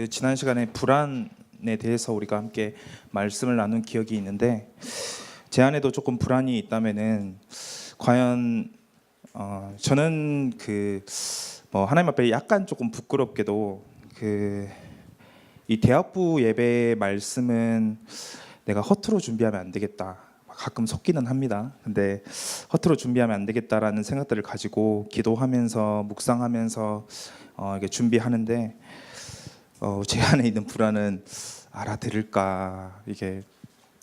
지난 시간에 불안에 대해서 우리가 함께 말씀을 나눈 기억이 있는데, 제 안에도 조금 불안이 있다면은 과연 저는 하나님 앞에 약간 조금 부끄럽게도 이 대학부 예배 말씀은 내가 허투루 준비하면 안 되겠다, 가끔 속기는 합니다. 근데 허투루 준비하면 안 되겠다라는 생각들을 가지고 기도하면서 묵상하면서 이게 준비하는데, 제 안에 있는 불안은 알아들을까, 이게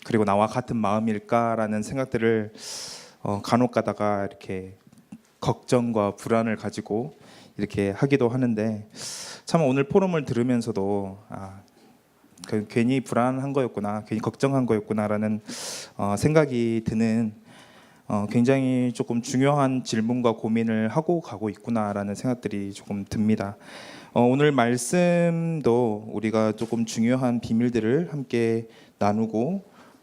그리고 나와 같은 마음일까라는 생각들을 간혹 가다가 이렇게 걱정과 불안을 가지고 이렇게 하기도 하는데, 참 오늘 포럼을 들으면서도 괜히 불안한 거였구나, 괜히 걱정한 거였구나라는 생각이 드는 굉장히 조금 중요한 질문과 고민을 하고 가고 있구나라는 생각들이 조금 듭니다. 오늘 말씀도 우리가 조금 중요한 비밀들을 함께 나누고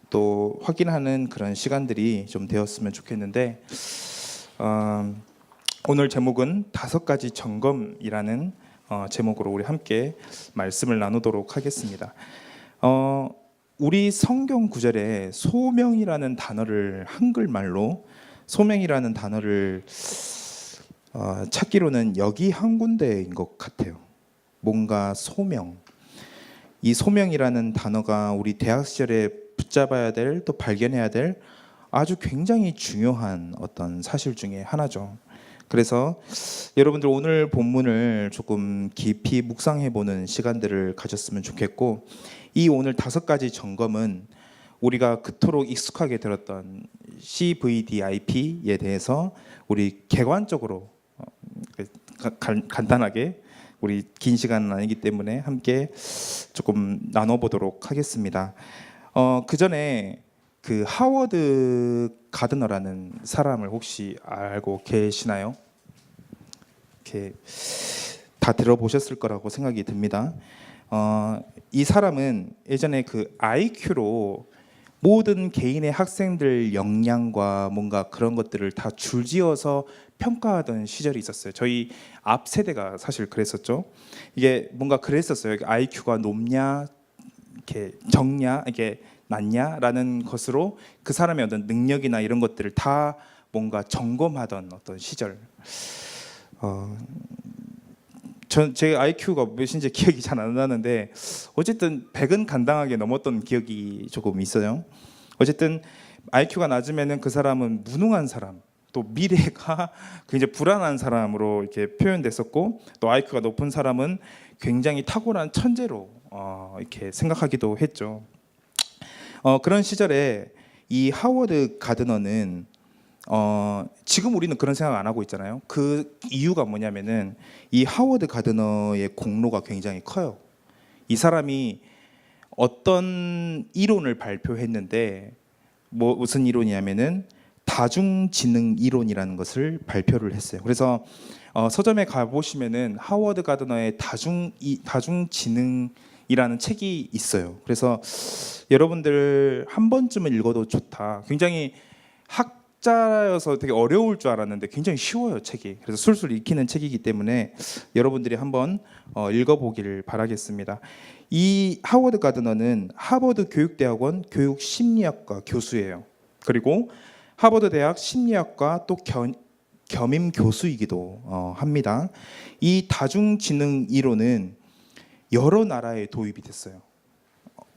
또 확인하는 그런 시간들이 좀 되었으면 좋겠는데, 오늘 제목은 5가지 점검이라는 제목으로 우리 함께 말씀을 나누도록 하겠습니다. 우리 성경 구절에 소명이라는 단어를, 한글말로 소명이라는 단어를 찾기로는 여기 한 군데인 것 같아요. 뭔가 소명, 이 소명이라는 단어가 우리 대학 시절에 붙잡아야 될, 또 발견해야 될 아주 굉장히 중요한 어떤 사실 중에 하나죠. 그래서 여러분들 오늘 본문을 조금 깊이 묵상해보는 시간들을 가졌으면 좋겠고, 이 오늘 5가지 점검은 우리가 그토록 익숙하게 들었던 CVDIP에 대해서 우리 객관적으로 간단하게, 우리 긴 시간은 아니기 때문에 함께 조금 나눠보도록 하겠습니다. 그 전에 하워드 가드너라는 사람을 혹시 알고 계시나요? 이렇게 다 들어보셨을 거라고 생각이 듭니다. 이 사람은 예전에 IQ로 모든 개인의 학생들 역량과 뭔가 그런 것들을 다 줄지어서 평가하던 시절이 있었어요. 저희 앞 세대가 사실 그랬었죠. 이게 뭔가 그랬었어요. IQ가 높냐, 이렇게 적냐, 이게 낮냐라는 것으로 그 사람의 어떤 능력이나 이런 것들을 다 뭔가 점검하던 어떤 시절. 제 IQ가 몇인지 기억이 잘 안 나는데 어쨌든 100은 간당하게 넘었던 기억이 조금 있어요. 어쨌든 IQ가 낮으면은 그 사람은 무능한 사람, 또 미래가 굉장히 불안한 사람으로 이렇게 표현됐었고, 또 IQ가 높은 사람은 굉장히 탁월한 천재로 이렇게 생각하기도 했죠. 그런 시절에 이 하워드 가드너는 지금 우리는 그런 생각 안 하고 있잖아요. 그 이유가 뭐냐면은 이 하워드 가드너의 공로가 굉장히 커요. 이 사람이 어떤 이론을 발표했는데, 무슨 이론이냐면은 다중지능 이론이라는 것을 발표를 했어요. 그래서 서점에 가 보시면은 하워드 가드너의 다중지능이라는 책이 있어요. 그래서 여러분들 한 번쯤은 읽어도 좋다. 굉장히 학자여서 되게 어려울 줄 알았는데 굉장히 쉬워요, 책이. 그래서 술술 읽히는 책이기 때문에 여러분들이 한번 읽어보기를 바라겠습니다. 이 하워드 가드너는 하버드 교육대학원 교육심리학과 교수예요. 그리고 하버드 대학 심리학과 또 겸임 교수이기도 합니다. 이 다중지능 이론은 여러 나라에 도입이 됐어요.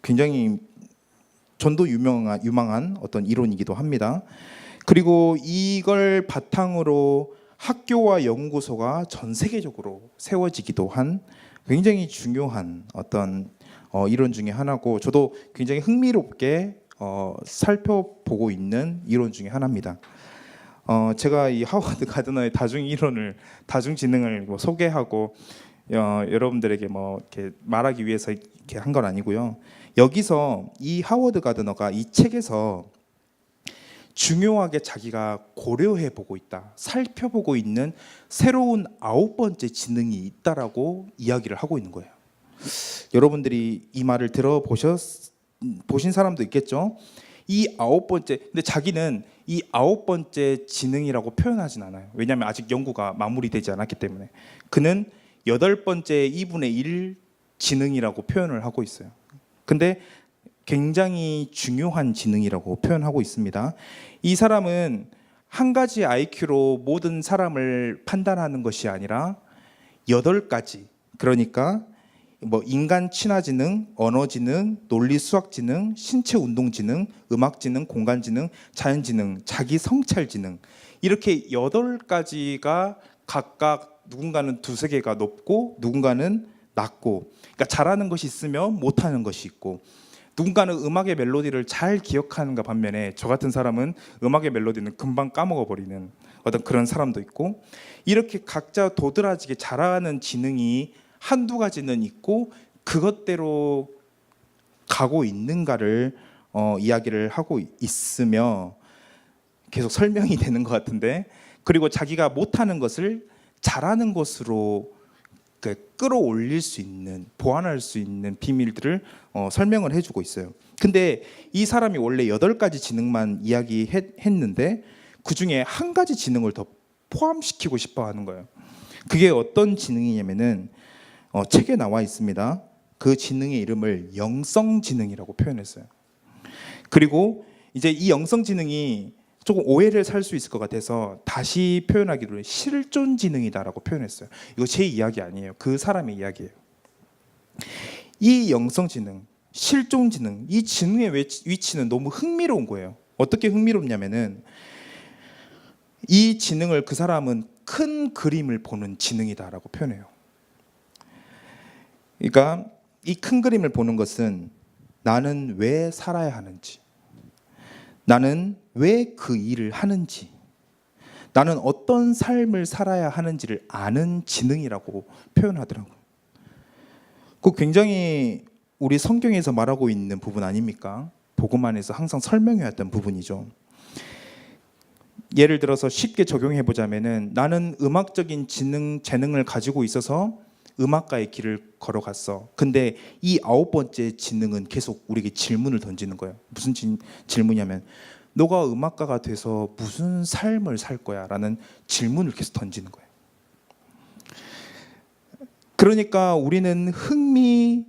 굉장히 전도 유망한 어떤 이론이기도 합니다. 그리고 이걸 바탕으로 학교와 연구소가 전 세계적으로 세워지기도 한 굉장히 중요한 어떤 이론 중에 하나고, 저도 굉장히 흥미롭게 살펴보고 있는 이론 중에 하나입니다. 제가 이 하워드 가드너의 다중지능을 소개하고 여러분들에게 이렇게 말하기 위해서 이렇게 한 건 아니고요. 여기서 이 하워드 가드너가 이 책에서 중요하게 자기가 고려해 보고 있다, 살펴보고 있는 새로운 9번째 지능이 있다라고 이야기를 하고 있는 거예요. 여러분들이 이 말을 보신 사람도 있겠죠. 이 9번째, 근데 자기는 이 9번째 지능이라고 표현하진 않아요. 왜냐하면 아직 연구가 마무리되지 않았기 때문에. 그는 8번째 2분의 1 지능이라고 표현을 하고 있어요. 근데 굉장히 중요한 지능이라고 표현하고 있습니다. 이 사람은 한 가지 IQ로 모든 사람을 판단하는 것이 아니라 8가지, 그러니까 뭐 인간 친화 지능, 언어 지능, 논리 수학 지능, 신체 운동 지능, 음악 지능, 공간 지능, 자연 지능, 자기 성찰 지능, 이렇게 8가지가 각각 누군가는 두세 개가 높고 누군가는 낮고, 그러니까 잘하는 것이 있으면 못하는 것이 있고, 누군가는 음악의 멜로디를 잘 기억하는가 반면에 저 같은 사람은 음악의 멜로디는 금방 까먹어버리는 어떤 그런 사람도 있고, 이렇게 각자 도드라지게 잘하는 지능이 한두 가지는 있고 그것대로 가고 있는가를 이야기를 하고 있으며 계속 설명이 되는 것 같은데, 그리고 자기가 못하는 것을 잘하는 것으로 끌어올릴 수 있는, 보완할 수 있는 비밀들을 설명을 해주고 있어요. 근데 이 사람이 원래 8가지 지능만 이야기했는데 그 중에 한 가지 지능을 더 포함시키고 싶어 하는 거예요. 그게 어떤 지능이냐면은 책에 나와 있습니다. 그 지능의 이름을 영성지능이라고 표현했어요. 그리고 이제 이 영성지능이 조금 오해를 살 수 있을 것 같아서 다시 표현하기로 실존지능이다라고 표현했어요. 이거 제 이야기 아니에요. 그 사람의 이야기예요. 이 영성지능, 실존지능, 이 지능의 위치는 너무 흥미로운 거예요. 어떻게 흥미롭냐면은 이 지능을 그 사람은 큰 그림을 보는 지능이다라고 표현해요. 그러니까 이 큰 그림을 보는 것은 나는 왜 살아야 하는지, 나는 왜 그 일을 하는지, 나는 어떤 삶을 살아야 하는지를 아는 지능이라고 표현하더라고요. 그 굉장히 우리 성경에서 말하고 있는 부분 아닙니까? 복음 안에서 항상 설명해왔던 부분이죠. 예를 들어서 쉽게 적용해 보자면은 나는 음악적인 재능을 가지고 있어서 음악가의 길을 걸어갔어. 근데 이 9번째 지능은 계속 우리에게 질문을 던지는 거예요. 무슨 질문이냐면 너가 음악가가 돼서 무슨 삶을 살 거야? 라는 질문을 계속 던지는 거예요. 그러니까 우리는 흥미,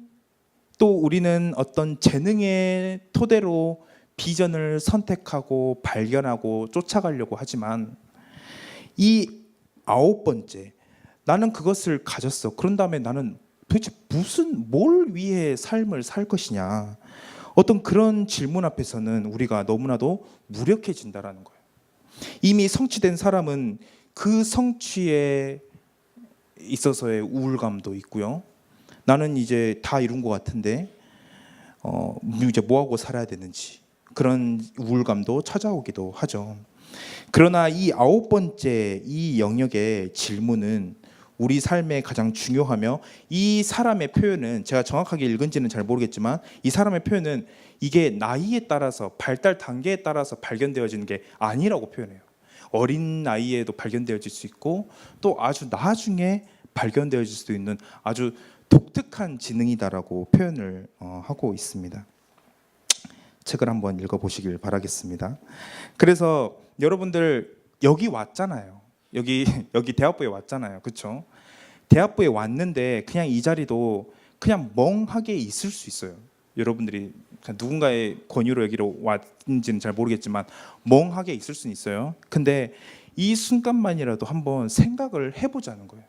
또 우리는 어떤 재능의 토대로 비전을 선택하고 발견하고 쫓아가려고 하지만 이 9번째, 나는 그것을 가졌어. 그런 다음에 나는 도대체 뭘 위해 삶을 살 것이냐. 어떤 그런 질문 앞에서는 우리가 너무나도 무력해진다라는 거예요. 이미 성취된 사람은 그 성취에 있어서의 우울감도 있고요. 나는 이제 다 이룬 것 같은데 이제 뭐 하고 살아야 되는지, 그런 우울감도 찾아오기도 하죠. 그러나 이 9번째 이 영역의 질문은 우리 삶에 가장 중요하며, 이 사람의 표현은 제가 정확하게 읽은지는 잘 모르겠지만 이 사람의 표현은 이게 나이에 따라서, 발달 단계에 따라서 발견되어지는 게 아니라고 표현해요. 어린 나이에도 발견되어질 수 있고 또 아주 나중에 발견되어질 수도 있는 아주 독특한 지능이다라고 표현을 하고 있습니다. 책을 한번 읽어보시길 바라겠습니다. 그래서 여러분들 여기 왔잖아요. 여기 대학부에 왔잖아요. 그렇죠? 대학부에 왔는데 그냥 이 자리도 그냥 멍하게 있을 수 있어요. 여러분들이 누군가의 권유로 여기로 왔는지는 잘 모르겠지만 멍하게 있을 수는 있어요. 근데 이 순간만이라도 한번 생각을 해보자는 거예요.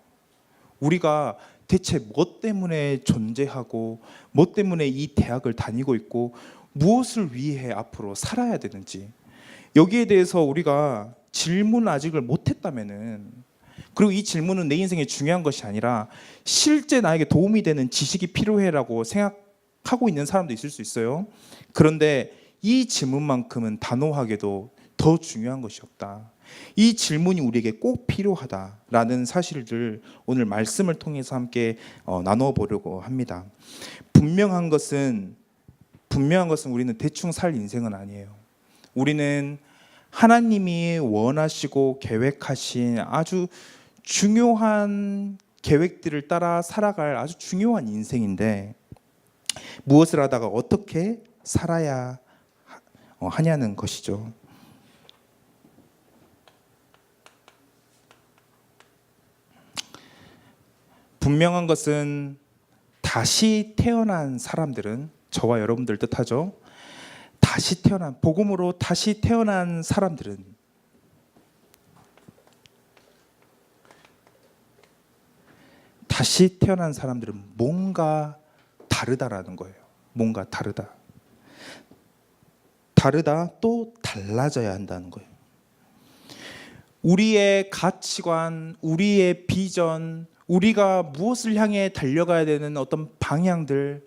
우리가 대체 뭐 때문에 존재하고 뭐 때문에 이 대학을 다니고 있고 무엇을 위해 앞으로 살아야 되는지, 여기에 대해서 우리가 질문 아직을 못했다면은, 그리고 이 질문은 내 인생에 중요한 것이 아니라 실제 나에게 도움이 되는 지식이 필요해라고 생각하고 있는 사람도 있을 수 있어요. 그런데 이 질문만큼은 단호하게도 더 중요한 것이 없다. 이 질문이 우리에게 꼭 필요하다라는 사실을 오늘 말씀을 통해서 함께 나누어 보려고 합니다. 분명한 것은 우리는 대충 살 인생은 아니에요. 우리는 하나님이 원하시고 계획하신 아주 중요한 계획들을 따라 살아갈 아주 중요한 인생인데, 무엇을 하다가 어떻게 살아야 하냐는 것이죠. 분명한 것은 다시 태어난 사람들은 저와 여러분들 뜻하죠. 다시 태어난, 복음으로 다시 태어난 사람들은 뭔가 다르다라는 거예요. 뭔가 다르다. 다르다, 또 달라져야 한다는 거예요. 우리의 가치관, 우리의 비전, 우리가 무엇을 향해 달려가야 되는 어떤 방향들,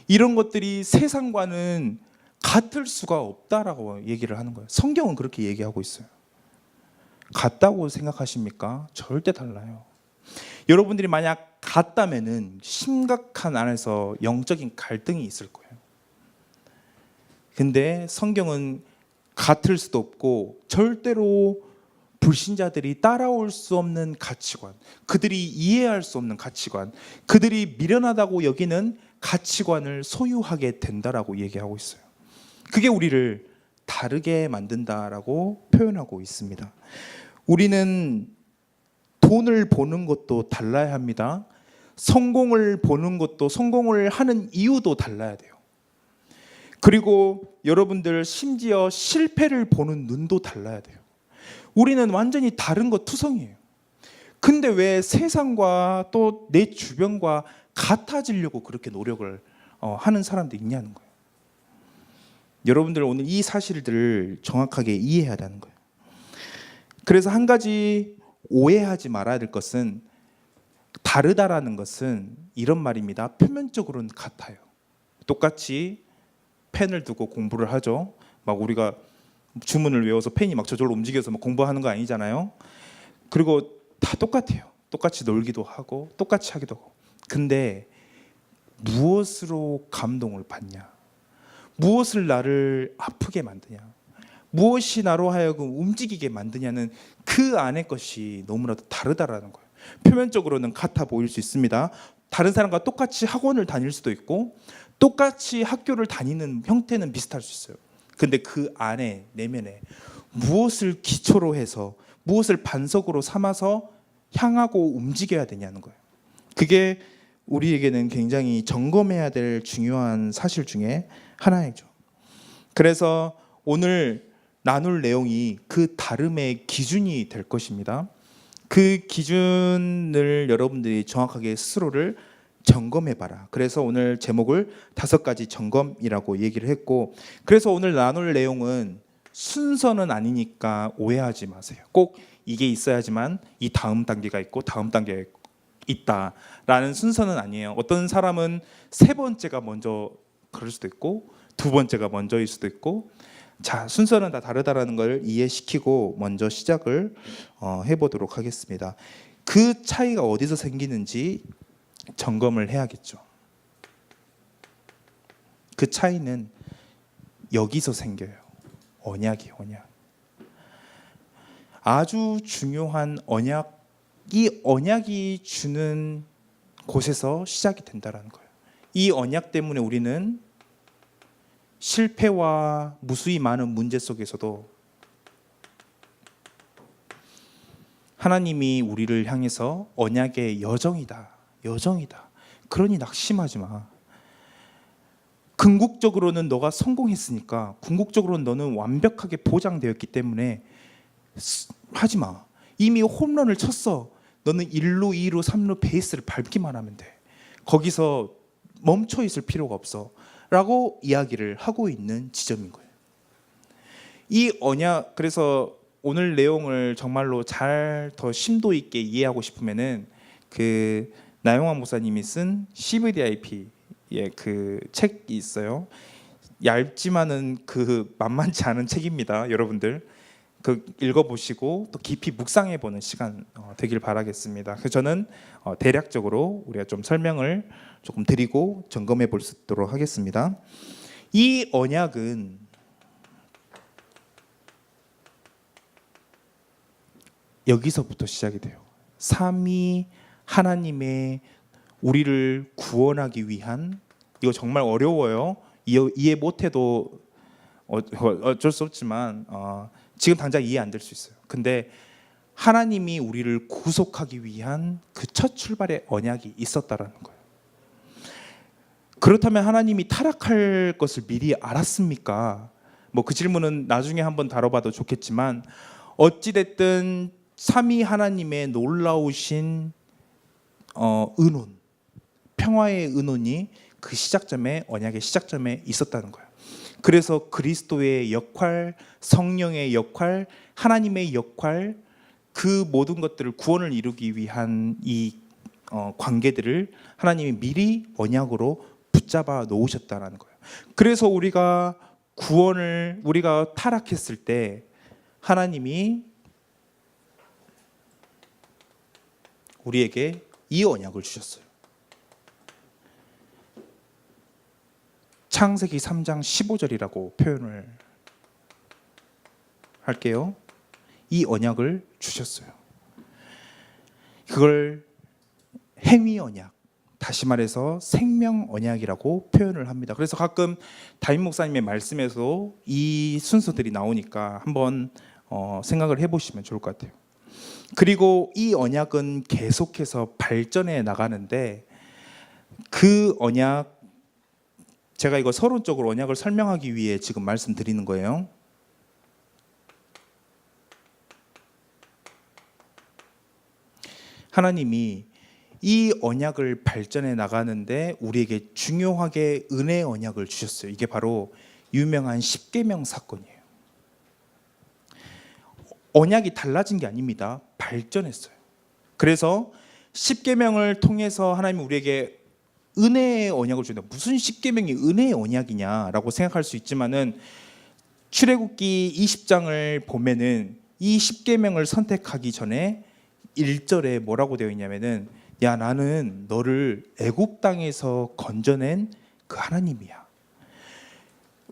이런 것들이 세상과는 같을 수가 없다라고 얘기를 하는 거예요. 성경은 그렇게 얘기하고 있어요. 같다고 생각하십니까? 절대 달라요. 여러분들이 만약 같다면은 심각한 안에서 영적인 갈등이 있을 거예요. 근데 성경은 같을 수도 없고 절대로 불신자들이 따라올 수 없는 가치관, 그들이 이해할 수 없는 가치관, 그들이 미련하다고 여기는 가치관을 소유하게 된다라고 얘기하고 있어요. 그게 우리를 다르게 만든다라고 표현하고 있습니다. 우리는 돈을 버는 것도 달라야 합니다. 성공을 보는 것도, 성공을 하는 이유도 달라야 돼요. 그리고 여러분들 심지어 실패를 보는 눈도 달라야 돼요. 우리는 완전히 다른 것 투성이에요. 근데 왜 세상과 또 내 주변과 같아지려고 그렇게 노력을 하는 사람도 있냐는 거예요. 여러분들 오늘 이 사실들을 정확하게 이해해야 하는 거예요. 그래서 한 가지 오해하지 말아야 될 것은, 다르다라는 것은 이런 말입니다. 표면적으로는 같아요. 똑같이 펜을 두고 공부를 하죠. 막 우리가 주문을 외워서 펜이 막 저절로 움직여서 막 공부하는 거 아니잖아요. 그리고 다 똑같아요. 똑같이 놀기도 하고 똑같이 하기도 하고. 근데 무엇으로 감동을 받냐? 무엇을 나를 아프게 만드냐? 무엇이 나로 하여금 움직이게 만드냐는 그 안의 것이 너무나도 다르다라는 거예요. 표면적으로는 같아 보일 수 있습니다. 다른 사람과 똑같이 학원을 다닐 수도 있고 똑같이 학교를 다니는 형태는 비슷할 수 있어요. 근데 그 안에, 내면에 무엇을 기초로 해서, 무엇을 반석으로 삼아서 향하고 움직여야 되냐는 거예요. 그게 우리에게는 굉장히 점검해야 될 중요한 사실 중에 하나이죠. 그래서 오늘 나눌 내용이 그 다름의 기준이 될 것입니다. 그 기준을 여러분들이 정확하게 스스로를 점검해봐라. 그래서 오늘 제목을 5가지 점검이라고 얘기를 했고, 그래서 오늘 나눌 내용은 순서는 아니니까 오해하지 마세요. 꼭 이게 있어야지만 이 다음 단계가 있고 다음 단계가 있다라는 순서는 아니에요. 어떤 사람은 3번째가 먼저 그럴 수도 있고 2번째가 먼저일 수도 있고, 자, 순서는 다 다르다라는 걸 이해시키고 먼저 시작을 해보도록 하겠습니다. 그 차이가 어디서 생기는지 점검을 해야겠죠. 그 차이는 여기서 생겨요. 언약이에요, 언약. 아주 중요한 언약, 이 언약이 주는 곳에서 시작이 된다는 거예요. 이 언약 때문에 우리는 실패와 무수히 많은 문제 속에서도 하나님이 우리를 향해서 언약의 여정이다, 여정이다. 그러니 낙심하지 마. 궁극적으로는 너가 성공했으니까, 궁극적으로는 너는 완벽하게 보장되었기 때문에 하지 마. 이미 홈런을 쳤어. 너는 1루, 2루, 3루 베이스를 밟기만 하면 돼. 거기서 멈춰 있을 필요가 없어. 라고 이야기를 하고 있는 지점인 거예요. 이 언약, 그래서 오늘 내용을 정말로 잘 더 심도 있게 이해하고 싶으면은 그 나영환 목사님이 쓴 CVDIP의 그 책이 있어요. 얇지만은 그 만만치 않은 책입니다, 여러분들. 그 읽어보시고 또 깊이 묵상해보는 시간 되길 바라겠습니다. 그래서 저는 대략적으로 우리가 좀 설명을 조금 드리고 점검해 볼 수 있도록 하겠습니다. 이 언약은 여기서부터 시작이 돼요. 삼위 하나님의 우리를 구원하기 위한, 이거 정말 어려워요. 이해 못해도 어쩔 수 없지만 지금 당장 이해 안 될 수 있어요. 근데 하나님이 우리를 구속하기 위한 그 첫 출발의 언약이 있었다라는 거예요. 그렇다면 하나님이 타락할 것을 미리 알았습니까? 뭐 그 질문은 나중에 한번 다뤄봐도 좋겠지만, 어찌됐든 삼위 하나님의 놀라우신 은혼, 평화의 은혼이 그 시작점에, 언약의 시작점에 있었다는 거예요. 그래서 그리스도의 역할, 성령의 역할, 하나님의 역할, 그 모든 것들을, 구원을 이루기 위한 이 관계들을 하나님이 미리 언약으로 붙잡아 놓으셨다는 거예요. 그래서 우리가 타락했을 때 하나님이 우리에게 이 언약을 주셨어요. 창세기 3장 15절이라고 표현을 할게요. 이 언약을 주셨어요. 그걸 행위 언약, 다시 말해서 생명 언약이라고 표현을 합니다. 그래서 가끔 담임 목사님의 말씀에서 이 순서들이 나오니까 한번 생각을 해보시면 좋을 것 같아요. 그리고 이 언약은 계속해서 발전해 나가는데, 그 언약, 제가 이거 서론적으로 언약을 설명하기 위해 지금 말씀드리는 거예요. 하나님이 이 언약을 발전해 나가는데 우리에게 중요하게 은혜의 언약을 주셨어요. 이게 바로 유명한 십계명 사건이에요. 언약이 달라진 게 아닙니다. 발전했어요. 그래서 십계명을 통해서 하나님이 우리에게 은혜의 언약을 주는데, 무슨 십계명이 은혜의 언약이냐라고 생각할 수 있지만은, 출애굽기 20장을 보면은 이 십계명을 선택하기 전에 1절에 뭐라고 되어 있냐면은, 야, 나는 너를 애굽 땅에서 건져낸 그 하나님이야.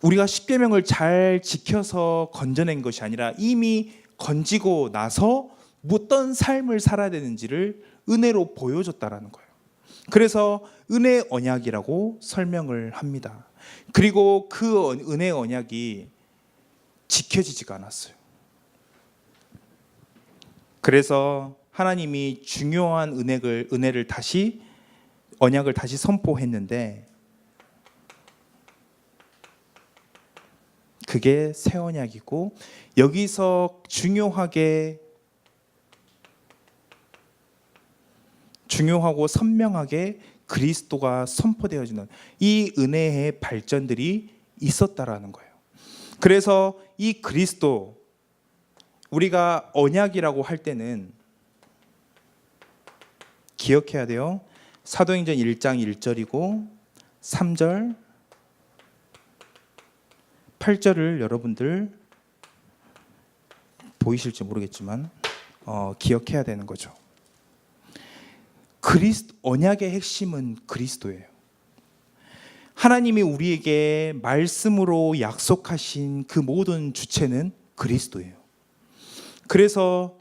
우리가 십계명을 잘 지켜서 건져낸 것이 아니라 이미 건지고 나서 어떤 삶을 살아야 되는지를 은혜로 보여줬다라는 거예요. 그래서 은혜 언약이라고 설명을 합니다. 그리고 그 은혜 언약이 지켜지지가 않았어요. 그래서 하나님이 중요한 언약을 다시 선포했는데, 그게 새 언약이고, 여기서 중요하고 선명하게 그리스도가 선포되어지는 이 은혜의 발전들이 있었다라는 거예요. 그래서 이 그리스도, 우리가 언약이라고 할 때는 기억해야 돼요. 사도행전 1장 1절이고 3절, 8절을 여러분들 보이실지 모르겠지만 기억해야 되는 거죠. 언약의 핵심은 그리스도예요. 하나님이 우리에게 말씀으로 약속하신 그 모든 주체는 그리스도예요. 그래서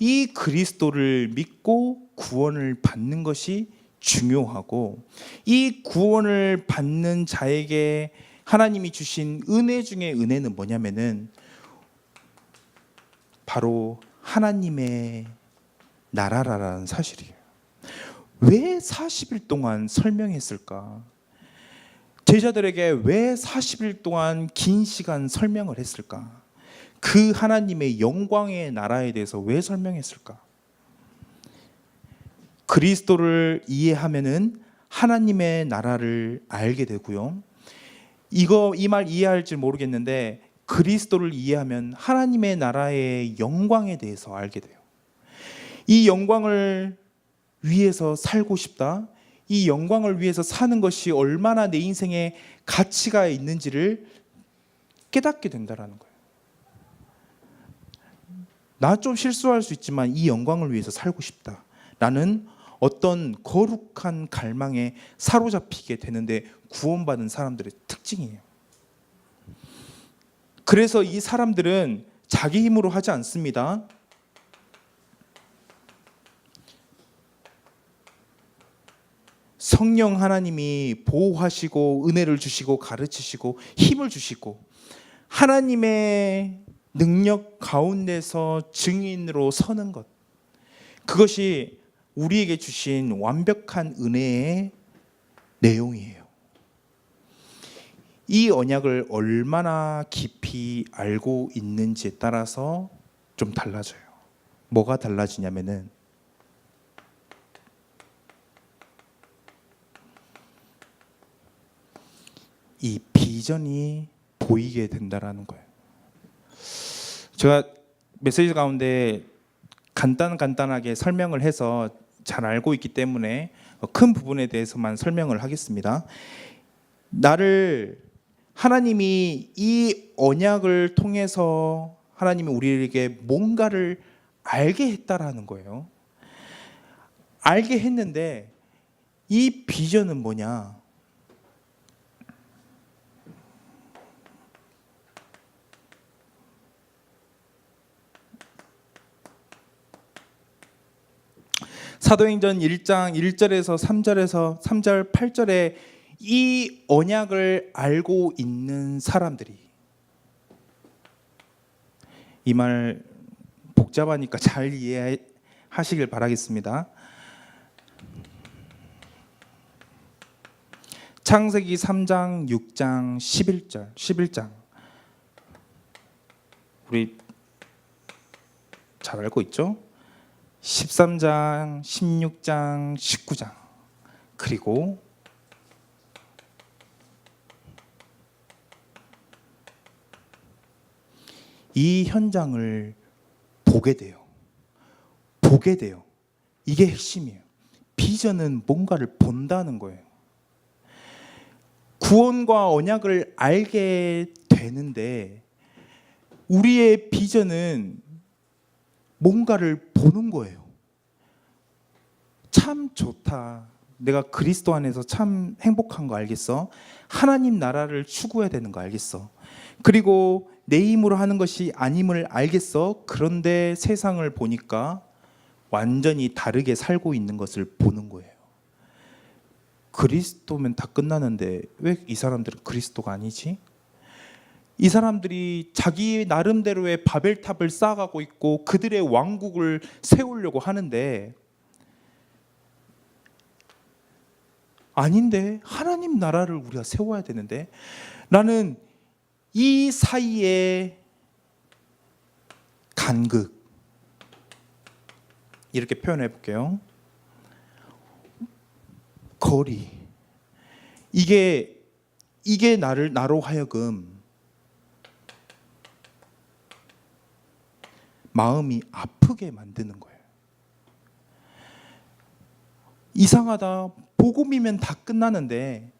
이 그리스도를 믿고 구원을 받는 것이 중요하고, 이 구원을 받는 자에게 하나님이 주신 은혜 중에 은혜는 뭐냐면은 바로 하나님의 나라라는 사실이에요. 왜 40일 동안 설명했을까? 제자들에게 왜 40일 동안 긴 시간 설명을 했을까? 그 하나님의 영광의 나라에 대해서 왜 설명했을까? 그리스도를 이해하면은 하나님의 나라를 알게 되고요. 이 말 이해할지 모르겠는데, 그리스도를 이해하면 하나님의 나라의 영광에 대해서 알게 돼요. 이 영광을 위해서 살고 싶다, 이 영광을 위해서 사는 것이 얼마나 내 인생에 가치가 있는지를 깨닫게 된다는 거예요. 나 좀 실수할 수 있지만 이 영광을 위해서 살고 싶다, 라는 어떤 거룩한 갈망에 사로잡히게 되는데, 구원받은 사람들의 특징이에요. 그래서 이 사람들은 자기 힘으로 하지 않습니다. 성령 하나님이 보호하시고 은혜를 주시고 가르치시고 힘을 주시고, 하나님의 능력 가운데서 증인으로 서는 것, 그것이 우리에게 주신 완벽한 은혜의 내용이에요. 이 언약을 얼마나 깊이 알고 있는지에 따라서 좀 달라져요. 뭐가 달라지냐면은 이 비전이 보이게 된다라는 거예요. 제가 메시지 가운데 간단하게 설명을 해서 잘 알고 있기 때문에 큰 부분에 대해서만 설명을 하겠습니다. 하나님이 이 언약을 통해서 하나님이 우리에게 뭔가를 알게 했다라는 거예요. 알게 했는데 이 비전은 뭐냐? 사도행전 1장 1절에서 3절 8절에 이 언약을 알고 있는 사람들이, 이 말 복잡하니까 잘 이해하시길 바라겠습니다. 창세기 3장 6장 11장 우리 잘 알고 있죠? 13장, 16장, 19장, 그리고 이 현장을 보게 돼요. 이게 핵심이에요. 비전은 뭔가를 본다는 거예요. 구원과 언약을 알게 되는데 우리의 비전은 뭔가를 보는 거예요. 참 좋다. 내가 그리스도 안에서 참 행복한 거 알겠어? 하나님 나라를 추구해야 되는 거 알겠어? 그리고 내 힘으로 하는 것이 아님을 알겠어? 그런데 세상을 보니까 완전히 다르게 살고 있는 것을 보는 거예요. 그리스도면 다 끝나는데 왜 이 사람들은 그리스도가 아니지? 이 사람들이 자기 나름대로의 바벨탑을 쌓아가고 있고 그들의 왕국을 세우려고 하는데, 아닌데 하나님 나라를 우리가 세워야 되는데, 나는 이 사이에 간극, 이렇게 표현해 볼게요. 거리, 이게 나로 하여금 마음이 아프게 만드는 거예요. 이상하다. 복음이면 다 끝나는데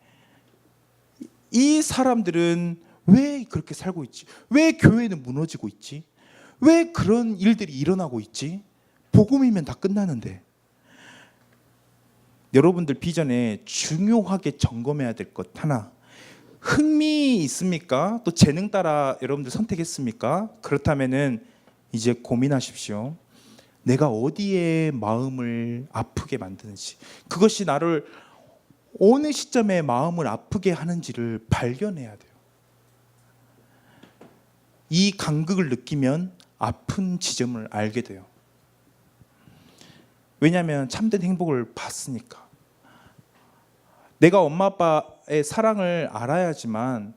이 사람들은 왜 그렇게 살고 있지? 왜 교회는 무너지고 있지? 왜 그런 일들이 일어나고 있지? 복음이면 다 끝나는데. 여러분들 비전에 중요하게 점검해야 될 것 하나, 흥미 있습니까? 또 재능 따라 여러분들 선택했습니까? 그렇다면은 이제 고민하십시오. 내가 어디에 마음을 아프게 만드는지, 그것이 나를 어느 시점에 마음을 아프게 하는지를 발견해야 돼요. 이 간극을 느끼면 아픈 지점을 알게 돼요. 왜냐하면 참된 행복을 봤으니까. 내가 엄마 아빠의 사랑을 알아야지만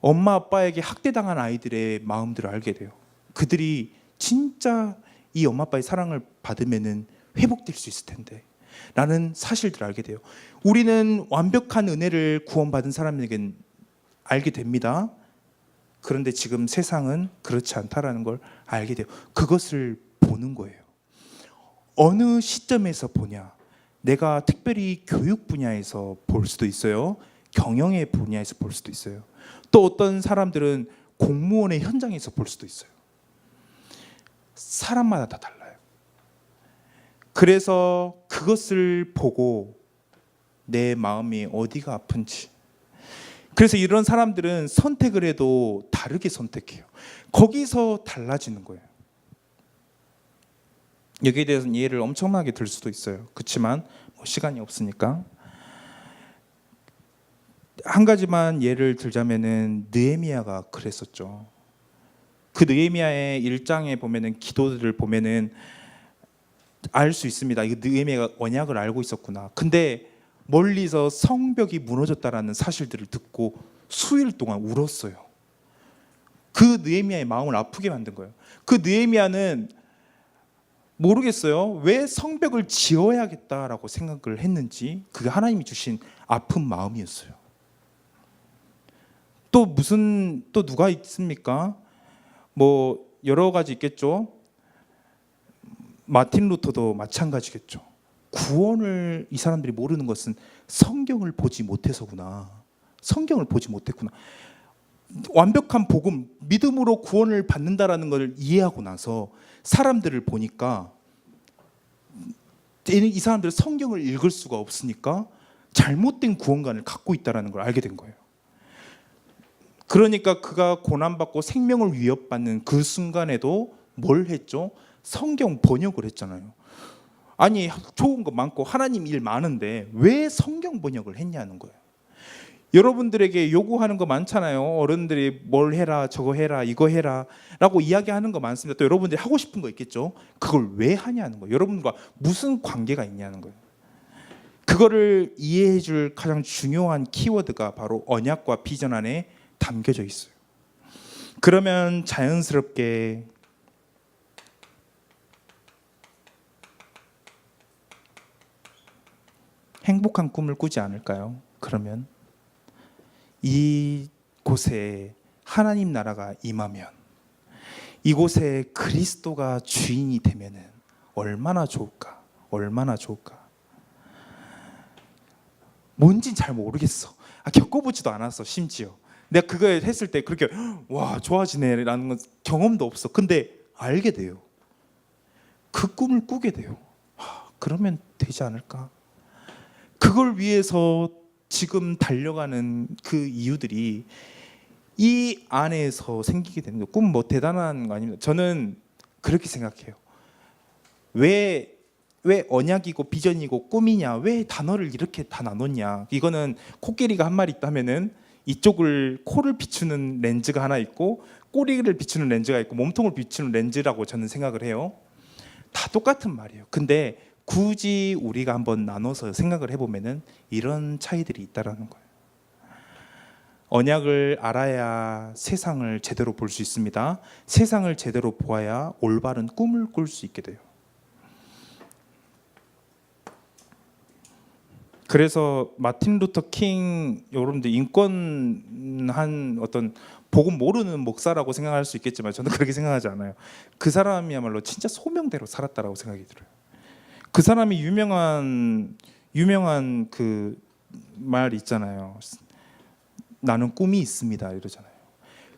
엄마 아빠에게 학대당한 아이들의 마음들을 알게 돼요. 그들이 진짜 이 엄마 아빠의 사랑을 받으면은 회복될 수 있을 텐데 라는 사실들을 알게 돼요. 우리는 완벽한 은혜를 구원받은 사람에겐 알게 됩니다. 그런데 지금 세상은 그렇지 않다라는 걸 알게 돼요. 그것을 보는 거예요. 어느 시점에서 보냐? 내가 특별히 교육 분야에서 볼 수도 있어요. 경영의 분야에서 볼 수도 있어요. 또 어떤 사람들은 공무원의 현장에서 볼 수도 있어요. 사람마다 다 달라요. 그래서 그것을 보고 내 마음이 어디가 아픈지, 그래서 이런 사람들은 선택을 해도 다르게 선택해요. 거기서 달라지는 거예요. 여기에 대해서는 이해를 엄청나게 들 수도 있어요. 그렇지만 시간이 없으니까 한 가지만 예를 들자면은 느헤미야가 그랬었죠. 그 느헤미야의 1장에 보면은 기도들을 보면은 알 수 있습니다. 이거 느헤미야가 언약을 알고 있었구나. 근데 멀리서 성벽이 무너졌다라는 사실들을 듣고 수일 동안 울었어요. 그 느헤미야의 마음을 아프게 만든 거예요. 그 느헤미야는 모르겠어요. 왜 성벽을 지어야겠다라고 생각을 했는지 그게 하나님이 주신 아픈 마음이었어요. 또 누가 있습니까? 뭐 여러 가지 있겠죠. 마틴 루터도 마찬가지겠죠. 구원을 이 사람들이 모르는 것은 성경을 보지 못해서구나. 성경을 보지 못했구나. 완벽한 복음, 믿음으로 구원을 받는다라는 걸 이해하고 나서 사람들을 보니까 이 사람들은 성경을 읽을 수가 없으니까 잘못된 구원관을 갖고 있다는 걸 알게 된 거예요. 그러니까 그가 고난받고 생명을 위협받는 그 순간에도 뭘 했죠? 성경 번역을 했잖아요. 아니 좋은 거 많고 하나님 일 많은데 왜 성경 번역을 했냐는 거예요. 여러분들에게 요구하는 거 많잖아요. 어른들이 뭘 해라 저거 해라 이거 해라 라고 이야기하는 거 많습니다. 또 여러분들이 하고 싶은 거 있겠죠. 그걸 왜 하냐는 거예요. 여러분과 무슨 관계가 있냐는 거예요. 그거를 이해해 줄 가장 중요한 키워드가 바로 언약과 비전 안에 담겨져 있어요. 그러면 자연스럽게 행복한 꿈을 꾸지 않을까요? 그러면 이곳에 하나님 나라가 임하면, 이곳에 그리스도가 주인이 되면은 얼마나 좋을까? 얼마나 좋을까? 뭔진 잘 모르겠어. 겪어보지도 않았어. 심지어 내가 그거 했을 때 그렇게 와 좋아지네라는 건 경험도 없어. 근데 알게 돼요. 그 꿈을 꾸게 돼요. 그러면 되지 않을까? 그걸 위해서 지금 달려가는 그 이유들이 이 안에서 생기게 되는 거예요. 꿈 뭐 대단한 거 아닙니다. 저는 그렇게 생각해요. 왜 언약이고 비전이고 꿈이냐? 왜 단어를 이렇게 다 나눴냐? 이거는 코끼리가 한 마리 있다면은 이쪽을 코를 비추는 렌즈가 하나 있고 꼬리를 비추는 렌즈가 있고 몸통을 비추는 렌즈라고 저는 생각을 해요. 다 똑같은 말이에요. 근데 굳이 우리가 한번 나눠서 생각을 해보면은 이런 차이들이 있다라는 거예요. 언약을 알아야 세상을 제대로 볼 수 있습니다. 세상을 제대로 보아야 올바른 꿈을 꿀 수 있게 돼요. 그래서 마틴 루터 킹, 여러분들 인권한 어떤 복음 모르는 목사라고 생각할 수 있겠지만 저는 그렇게 생각하지 않아요. 그 사람이야말로 진짜 소명대로 살았다라고 생각이 들어요. 그 사람이 유명한 그 말 있잖아요. 나는 꿈이 있습니다 이러잖아요.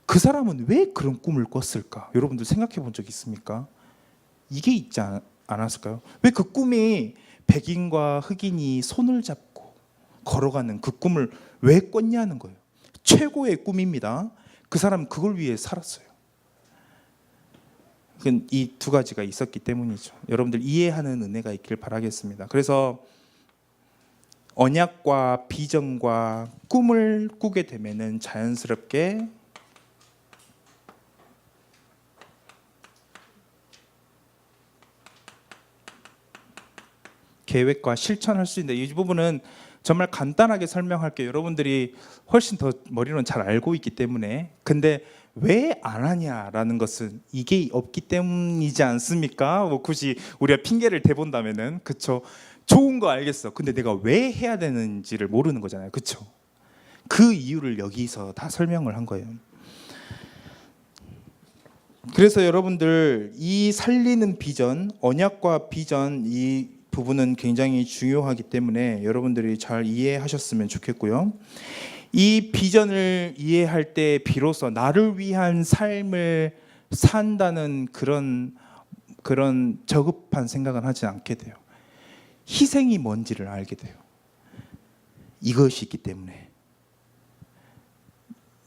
그 사람은 왜 그런 꿈을 꿨을까? 여러분들 생각해 본 적 있습니까? 이게 있지 않았을까요? 왜 그 꿈이 백인과 흑인이 손을 잡고 걸어가는 그 꿈을 왜 꿨냐는 거예요. 최고의 꿈입니다. 그 사람은 그걸 위해 살았어요. 이 두 가지가 있었기 때문이죠. 여러분들 이해하는 은혜가 있길 바라겠습니다. 그래서 언약과 비전과 꿈을 꾸게 되면은 자연스럽게 계획과 실천할 수 있는데, 이 부분은 정말 간단하게 설명할게요. 여러분들이 훨씬 더 머리로는 잘 알고 있기 때문에. 근데 왜 안 하냐라는 것은 이게 없기 때문이지 않습니까? 뭐 굳이 우리가 핑계를 대본다면은, 그쵸? 좋은 거 알겠어. 근데 내가 왜 해야 되는지를 모르는 거잖아요. 그쵸? 그 이유를 여기서 다 설명을 한 거예요. 그래서 여러분들 이 살리는 비전, 언약과 비전, 이 부분은 굉장히 중요하기 때문에 여러분들이 잘 이해하셨으면 좋겠고요. 이 비전을 이해할 때 비로소 나를 위한 삶을 산다는 그런 저급한 생각은 하지 않게 돼요. 희생이 뭔지를 알게 돼요. 이것이 있기 때문에.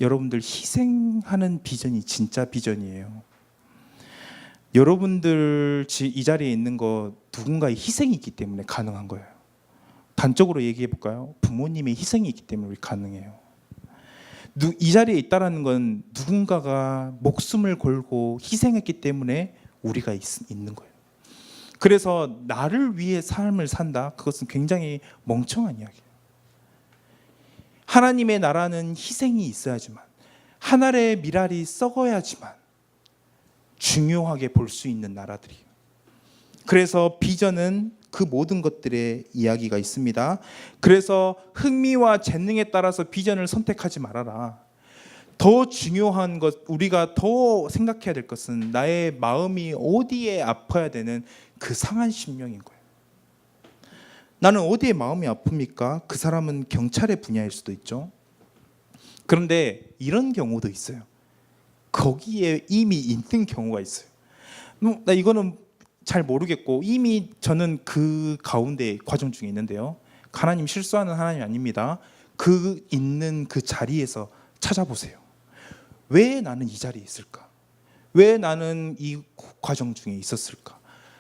여러분들 희생하는 비전이 진짜 비전이에요. 여러분들 이 자리에 있는 거 누군가의 희생이 있기 때문에 가능한 거예요. 단적으로 얘기해 볼까요? 부모님의 희생이 있기 때문에 우리 가능해요. 이 자리에 있다라는 건 누군가가 목숨을 걸고 희생했기 때문에 우리가 있는 거예요. 그래서 나를 위해 삶을 산다? 그것은 굉장히 멍청한 이야기예요. 하나님의 나라는 희생이 있어야지만, 하늘의 밀알이 썩어야지만 중요하게 볼 수 있는 나라들이에요. 그래서 비전은 그 모든 것들의 이야기가 있습니다. 그래서 흥미와 재능에 따라서 비전을 선택하지 말아라. 더 중요한 것, 우리가 더 생각해야 될 것은 나의 마음이 어디에 아파야 되는 그 상한 심령인 거예요. 나는 어디에 마음이 아픕니까? 그 사람은 경찰의 분야일 수도 있죠. 그런데 이런 경우도 있어요. 거기에 이미 있는 경우가 있어요. 나 이거는 잘 모르겠고 이미 저는 그 가운데 과정 중에 있는데요. 하나님 실수하는 하나님 아닙니다. 그 있는 그 자리에서 찾아보세요. 왜 나는 이 자리에 있을까? 왜 나는 이 과정 중에 있었을까?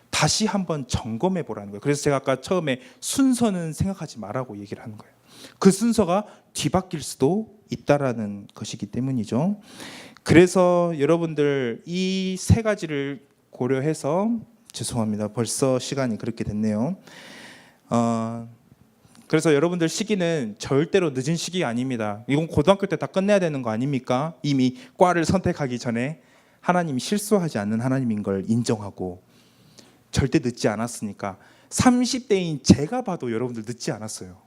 다시 한번 점검해 보라는 거예요. 그래서 제가 아까 처음에 순서는 생각하지 말라고 얘기를 하는 거예요. 그 순서가 뒤바뀔 수도 있다라는 것이기 때문이죠. 그래서 여러분들 이 세 가지를 고려해서, 죄송합니다. 벌써 시간이 그렇게 됐네요. 그래서 여러분들 시기는 절대로 늦은 시기가 아닙니다. 이건 고등학교 때 다 끝내야 되는 거 아닙니까? 이미 과를 선택하기 전에 하나님이 실수하지 않는 하나님인 걸 인정하고 절대 늦지 않았으니까 30대인 제가 봐도 여러분들 늦지 않았어요.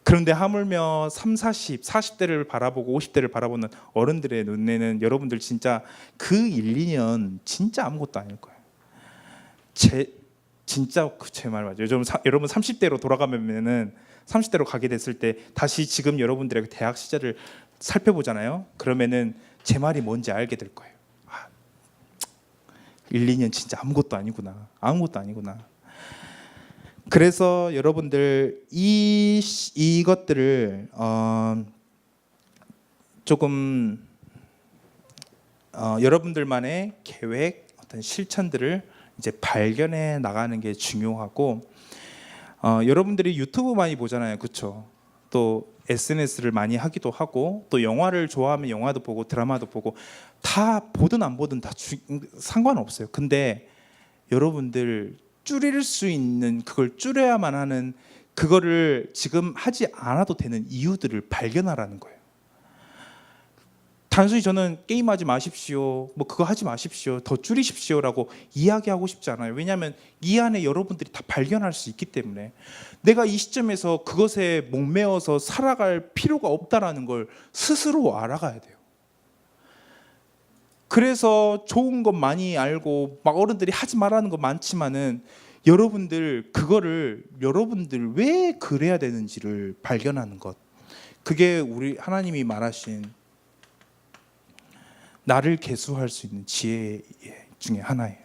그런데 하물며 30, 40대를 바라보고 50대를 바라보는 어른들의 눈에는 여러분들 진짜 그 1, 2년 진짜 아무것도 아닐 거예요. 진짜 제 말 맞아요. 여러분 30대로 돌아가면은 30대로 가게 됐을 때 다시 지금 여러분들의 대학 시절을 살펴보잖아요. 그러면은 제 말이 뭔지 알게 될 거예요. 1, 2년 진짜 아무것도 아니구나. 아무것도 아니구나. 그래서 여러분들 이것들을 조금 여러분들만의 계획, 어떤 실천들을 이제 발견해 나가는 게 중요하고, 여러분들이 유튜브 많이 보잖아요, 그렇죠? 또 SNS를 많이 하기도 하고, 또 영화를 좋아하면 영화도 보고 드라마도 보고, 다 보든 안 보든 다 상관없어요. 근데 여러분들 줄일 수 있는, 그걸 줄여야만 하는, 그거를 지금 하지 않아도 되는 이유들을 발견하라는 거예요. 단순히 저는 게임하지 마십시오, 뭐 그거 하지 마십시오, 더 줄이십시오라고 이야기하고 싶지 않아요. 왜냐하면 이 안에 여러분들이 다 발견할 수 있기 때문에, 내가 이 시점에서 그것에 목매어서 살아갈 필요가 없다라는 걸 스스로 알아가야 돼요. 그래서 좋은 것 많이 알고 막 어른들이 하지 말라는 거 많지만은, 여러분들 그거를 여러분들 왜 그래야 되는지를 발견하는 것, 그게 우리 하나님이 말하신 나를 계수할 수 있는 지혜 중에 하나예요.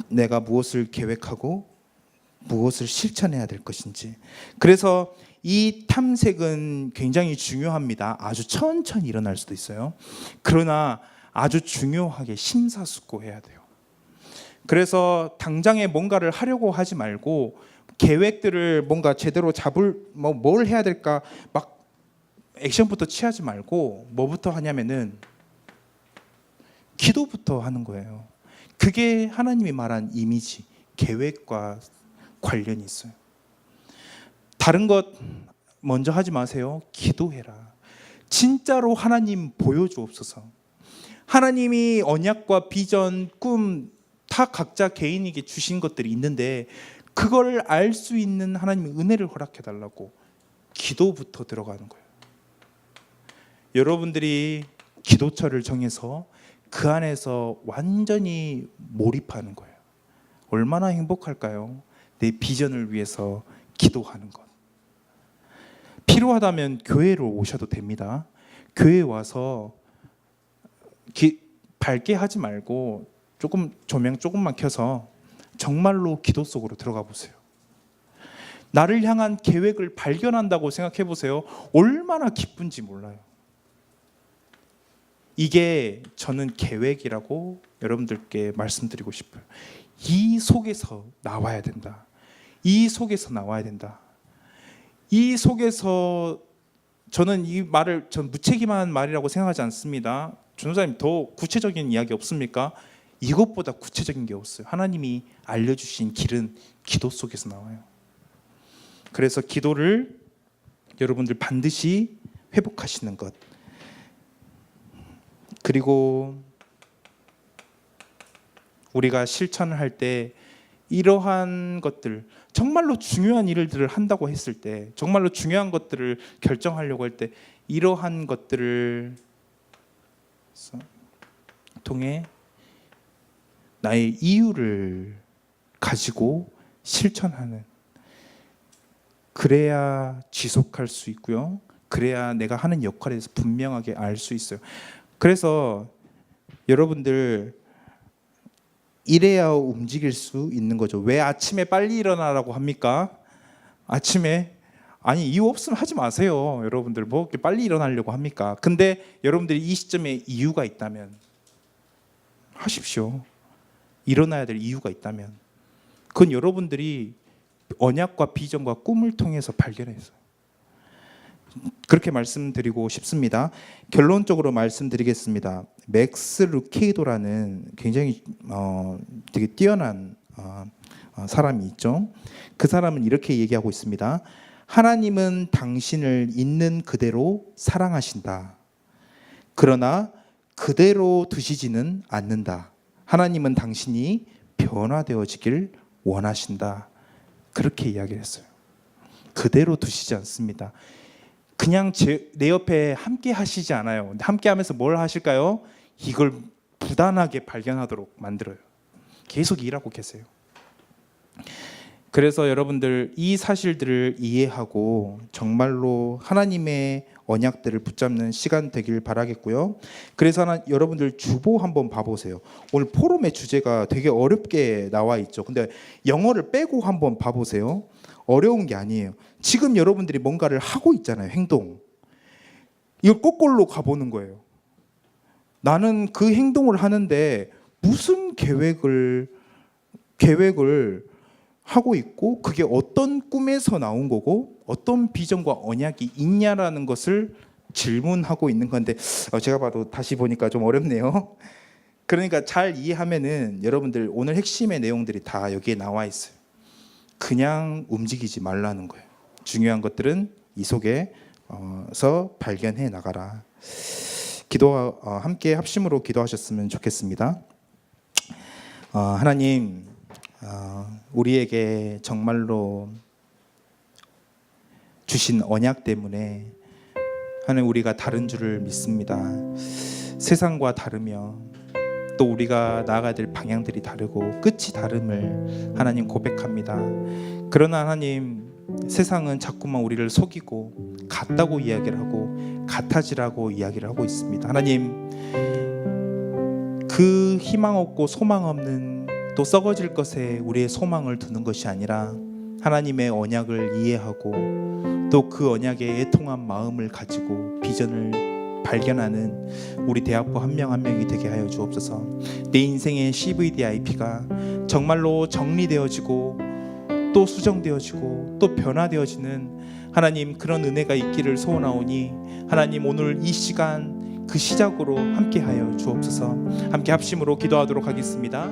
내가 무엇을 계획하고 무엇을 실천해야 될 것인지. 그래서 이 탐색은 굉장히 중요합니다. 아주 천천히 일어날 수도 있어요. 그러나 아주 중요하게 심사숙고해야 돼요. 그래서 당장에 뭔가를 하려고 하지 말고, 계획들을 뭔가 제대로 뭘 해야 될까 막 액션부터 취하지 말고, 뭐부터 하냐면은 기도부터 하는 거예요. 그게 하나님이 말한 이미지, 계획과 관련이 있어요. 다른 것 먼저 하지 마세요. 기도해라. 진짜로 하나님 보여주옵소서. 하나님이 언약과 비전, 꿈 다 각자 개인에게 주신 것들이 있는데, 그걸 알 수 있는 하나님의 은혜를 허락해 달라고 기도부터 들어가는 거예요. 여러분들이 기도처를 정해서 그 안에서 완전히 몰입하는 거예요. 얼마나 행복할까요? 내 비전을 위해서 기도하는 것. 필요하다면 교회로 오셔도 됩니다. 교회에 와서 밝게 하지 말고 조명 조금만 켜서 정말로 기도 속으로 들어가 보세요. 나를 향한 계획을 발견한다고 생각해 보세요. 얼마나 기쁜지 몰라요. 이게 저는 계획이라고 여러분들께 말씀드리고 싶어요. 이 속에서 나와야 된다. 이 속에서 나와야 된다. 이 속에서, 저는 이 말을 무책임한 말이라고 생각하지 않습니다. 전도사님, 더 구체적인 이야기 없습니까? 이것보다 구체적인 게 없어요. 하나님이 알려주신 길은 기도 속에서 나와요. 그래서 기도를 여러분들 반드시 회복하시는 것. 그리고 우리가 실천을 할 때 이러한 것들, 정말로 중요한 일들을 한다고 했을 때, 정말로 중요한 것들을 결정하려고 할 때 이러한 것들을 통해 나의 이유를 가지고 실천하는, 그래야 지속할 수 있고요. 그래야 내가 하는 역할에 대해서 분명하게 알 수 있어요. 그래서 여러분들 이래야 움직일 수 있는 거죠. 왜 아침에 빨리 일어나라고 합니까? 아침에 아니 이유 없으면 하지 마세요. 여러분들 뭐 이렇게 빨리 일어나려고 합니까? 근데 여러분들이 이 시점에 이유가 있다면 하십시오. 일어나야 될 이유가 있다면 그건 여러분들이 언약과 비전과 꿈을 통해서 발견했어요. 그렇게 말씀드리고 싶습니다. 결론적으로 말씀드리겠습니다. 맥스 루케이도라는 굉장히 되게 뛰어난 사람이 있죠. 그 사람은 이렇게 얘기하고 있습니다. 하나님은 당신을 있는 그대로 사랑하신다. 그러나 그대로 두시지는 않는다. 하나님은 당신이 변화되어지길 원하신다. 그렇게 이야기를 했어요. 그대로 두시지 않습니다. 그냥 내 옆에 함께 하시지 않아요. 함께 하면서 뭘 하실까요? 이걸 부단하게 발견하도록 만들어요. 계속 일하고 계세요. 그래서 여러분들 이 사실들을 이해하고 정말로 하나님의 언약들을 붙잡는 시간 되길 바라겠고요. 그래서 여러분들 주보 한번 봐보세요. 오늘 포럼의 주제가 되게 어렵게 나와 있죠. 근데 영어를 빼고 한번 봐보세요. 어려운 게 아니에요. 지금 여러분들이 뭔가를 하고 있잖아요. 행동. 이걸 거꾸로 가보는 거예요. 나는 그 행동을 하는데 무슨 계획을 하고 있고 그게 어떤 꿈에서 나온 거고 어떤 비전과 언약이 있냐라는 것을 질문하고 있는 건데 제가 봐도 다시 보니까 좀 어렵네요. 그러니까 잘 이해하면은 여러분들 오늘 핵심의 내용들이 다 여기에 나와 있어요. 그냥 움직이지 말라는 거예요. 중요한 것들은 이 속에서 발견해 나가라. 함께 합심으로 기도하셨으면 좋겠습니다. 하나님, 우리에게 정말로 주신 언약 때문에 하나님 우리가 다른 줄을 믿습니다. 세상과 다르며 또 우리가 나아가야 될 방향들이 다르고 끝이 다름을 하나님 고백합니다. 그러나 하나님 세상은 자꾸만 우리를 속이고 같다고 이야기를 하고 같아지라고 이야기를 하고 있습니다. 하나님 그 희망 없고 소망 없는 또 썩어질 것에 우리의 소망을 두는 것이 아니라 하나님의 언약을 이해하고 또 그 언약에 애통한 마음을 가지고 비전을 발견하는 우리 대학부 한 명 한 명이 되게 하여 주옵소서. 내 인생의 CVDIP가 정말로 정리되어지고 또 수정되어지고 또 변화되어지는 하나님 그런 은혜가 있기를 소원하오니 하나님 오늘 이 시간 그 시작으로 함께하여 주옵소서. 함께 합심으로 기도하도록 하겠습니다.